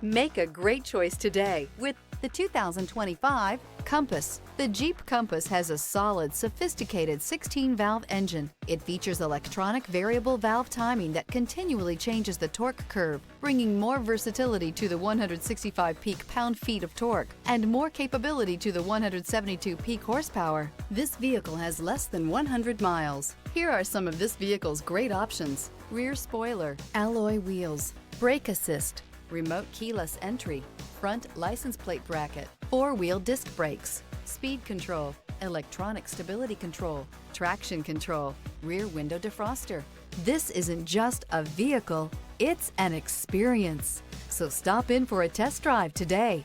Make a great choice today with the 2025 Compass. The Jeep Compass has a solid, sophisticated 16-valve engine. It features electronic variable valve timing that continually changes the torque curve, bringing more versatility to the 165 peak pound-feet of torque and more capability to the 172 peak horsepower. This vehicle has less than 100 miles. Here are some of this vehicle's great options: rear spoiler, alloy wheels, brake assist, remote keyless entry, front license plate bracket, four-wheel disc brakes, speed control, electronic stability control, traction control, rear window defroster. This isn't just a vehicle, it's an experience. So stop in for a test drive today.